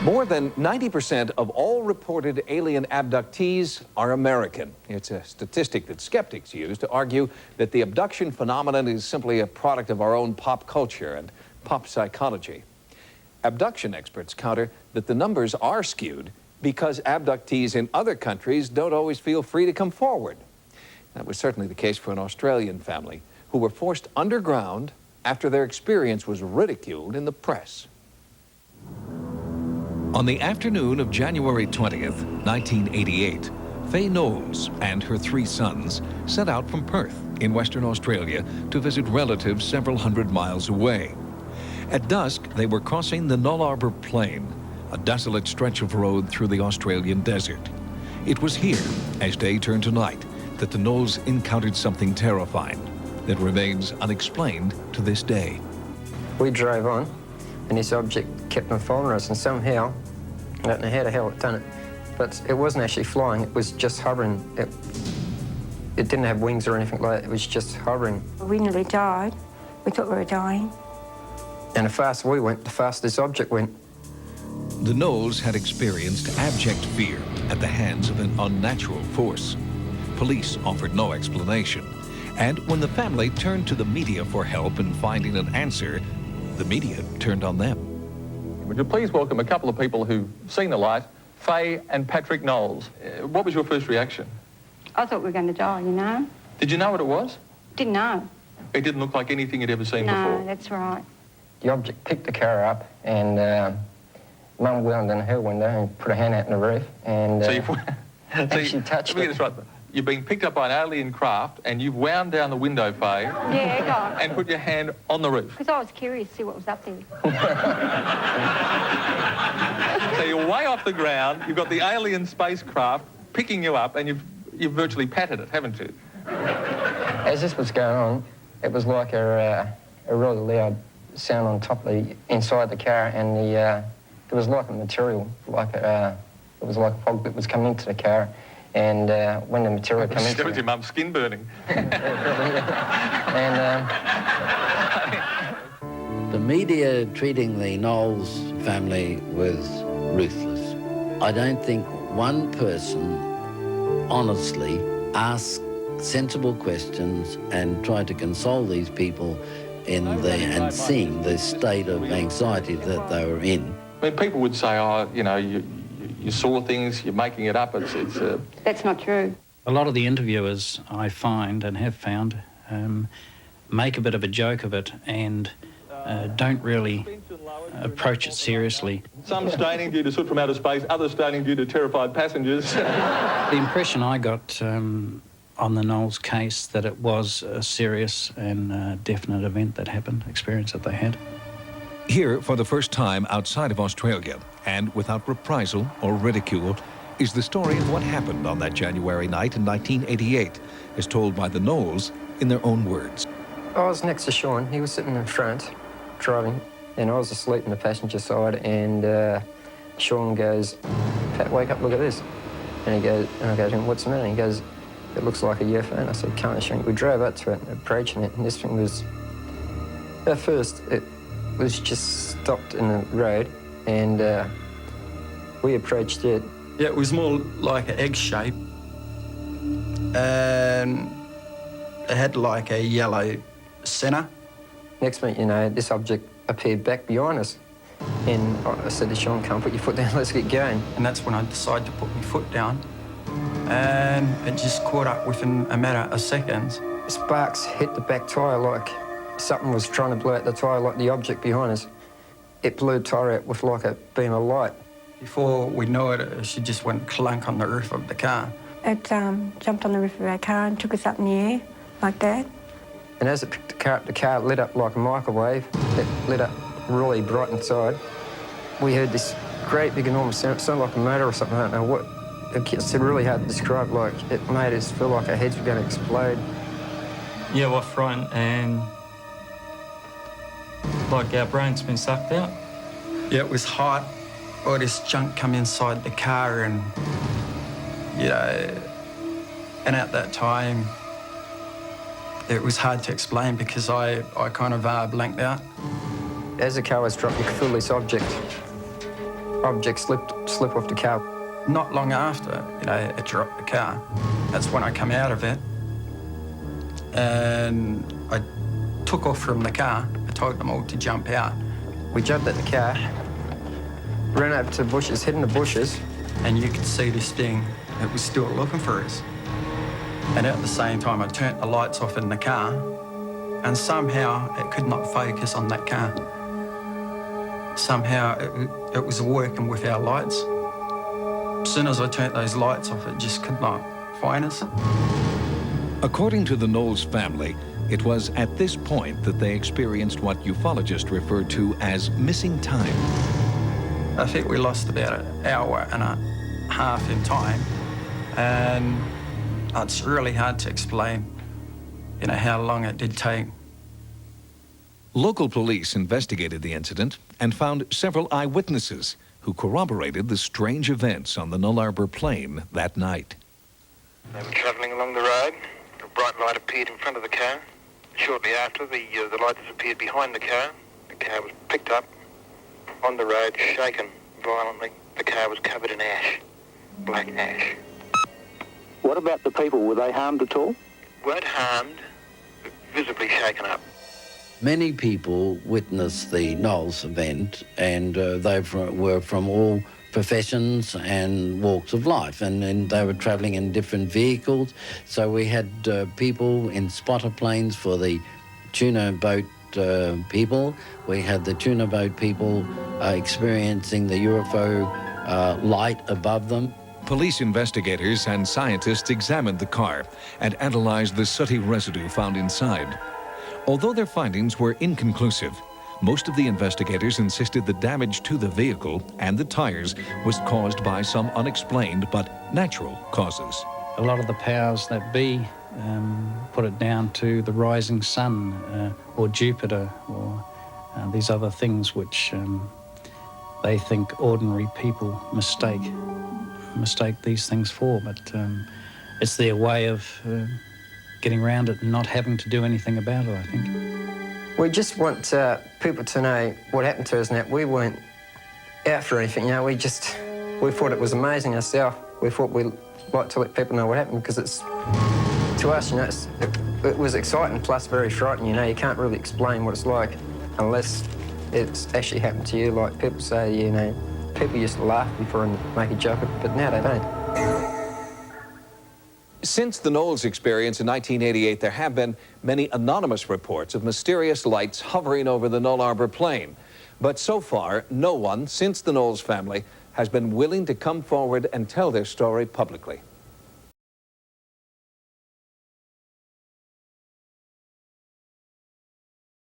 More than 90% of all reported alien abductees are American. It's a statistic that skeptics use to argue that the abduction phenomenon is simply a product of our own pop culture and pop psychology. Abduction experts counter that the numbers are skewed because abductees in other countries don't always feel free to come forward. That was certainly the case for an Australian family who were forced underground after their experience was ridiculed in the press. On the afternoon of January 20th, 1988, Faye Knowles and her 3 sons set out from Perth in Western Australia to visit relatives several hundred miles away. At dusk, they were crossing the Nullarbor Plain, a desolate stretch of road through the Australian desert. It was here, as day turned to night, that the Knowles encountered something terrifying that remains unexplained to this day. We drove on, and this object kept on following us, and somehow, I don't know how the hell it done it, but it wasn't actually flying, it was just hovering. It didn't have wings or anything like that, it was just hovering. We nearly died. We thought we were dying. And the faster we went, the faster this object went. The Knowles had experienced abject fear at the hands of an unnatural force. Police offered no explanation, and when the family turned to the media for help in finding an answer, the media turned on them. Would you please welcome a couple of people who've seen the light, Faye and Patrick Knowles. What was your first reaction? I thought we were going to die, you know. Did you know what it was? Didn't know. It didn't look like anything you'd ever seen before. No, that's right. The object picked the car up, and Mum went down her window and put a hand out in the roof, and she touched it. Let me get this right. You've been picked up by an alien craft, and you've wound down the window, Faye. Yeah, go on. And put your hand on the roof. Because I was curious to see what was up there. So you're way off the ground, you've got the alien spacecraft picking you up, and you've virtually patted it, haven't you? As this was going on, it was like a really loud sound on top of inside the car, and it was like a material, it was like fog that was coming into the car, and when the material came into That was your mum's skin burning. The media treating the Knowles family was ruthless. I don't think one person honestly asked sensible questions and tried to console these people and seeing the state of anxiety that they were in. I mean, people would say, oh, you know, you saw things, you're making it up, That's not true. A lot of the interviewers, I find and have found, make a bit of a joke of it and don't really approach it seriously. Some staining due to soot from outer space, others staining due to terrified passengers. The impression I got on the Knowles case that it was a serious and definite event that happened, experience that they had. Here, for the first time outside of Australia, and without reprisal or ridicule, is the story of what happened on that January night in 1988, as told by the Knowles in their own words. I was next to Sean. He was sitting in front, driving, and I was asleep in the passenger side, and Sean goes, "Pat, wake up, look at this." And I go to him, "What's the matter?" And he goes, "It looks like a UFO." And I said, "Can't shrink." We drove up to it, approaching it, and this thing was, at first, it was just stopped in the road, and we approached it. Yeah, it was more like an egg shape, and it had like a yellow centre. Next minute, you know, this object appeared back behind us, and I said to Sean, "Come, put your foot down, let's get going." And that's when I decided to put my foot down, and it just caught up within a matter of seconds. Sparks hit the back tyre like something was trying to blow out the tyre, like the object behind us. It blew the tyre out with like a beam of light. Before we knew it, she just went clunk on the roof of the car. It jumped on the roof of our car and took us up in the air, like that. And as it picked the car up, the car lit up like a microwave. It lit up really bright inside. We heard this great big enormous sound. It sounded like a motor or something, I don't know what. It's really hard to describe, like it made us feel like our heads were going to explode. Yeah, we're front and like our brain's been sucked out. Yeah, it was hot. All this junk come inside the car, and, you know, and at that time, it was hard to explain because I kind of blanked out. As the car was dropped, you could feel this object object slip off the car. Not long after, you know, it dropped the car. That's when I come out of it. And I took off from the car. I told them all to jump out. We jumped at the car, ran over to the bushes, hid in the bushes. And you could see this thing, it was still looking for us. And at the same time, I turned the lights off in the car, and somehow it could not focus on that car. Somehow it was working with our lights. As soon as I turned those lights off, it just could not find us. According to the Knowles family, it was at this point that they experienced what ufologists referred to as missing time. I think we lost about an hour and a half in time, and it's really hard to explain, you know, how long it did take. Local police investigated the incident and found several eyewitnesses who corroborated the strange events on the Nullarbor plain that night. They were travelling along the road. A bright light appeared in front of the car. Shortly after, the light disappeared behind the car. The car was picked up on the road, shaken violently. The car was covered in ash, black ash. What about the people? Were they harmed at all? Weren't harmed, but visibly shaken up. Many people witnessed the Knowles event, and they were from all professions and walks of life, and they were travelling in different vehicles. So we had people in spotter planes for the tuna boat people. We had the tuna boat people experiencing the UFO light above them. Police investigators and scientists examined the car and analyzed the sooty residue found inside. Although their findings were inconclusive, most of the investigators insisted the damage to the vehicle and the tires was caused by some unexplained but natural causes. A lot of the powers that be put it down to the rising sun or Jupiter or these other things which they think ordinary people mistake these things for, but it's their way of getting around it and not having to do anything about it, I think. We just want people to know what happened to us and that we weren't out for anything, you know, we thought it was amazing ourselves. We thought we'd like to let people know what happened because it's, to us, you know, it was exciting plus very frightening, you know, you can't really explain what it's like unless it's actually happened to you. Like people say, you know, people used to laugh before and make a joke of it, but now they don't. Since the Knowles experience in 1988, there have been many anonymous reports of mysterious lights hovering over the Nullarbor plain. But so far, no one since the Knowles family has been willing to come forward and tell their story publicly.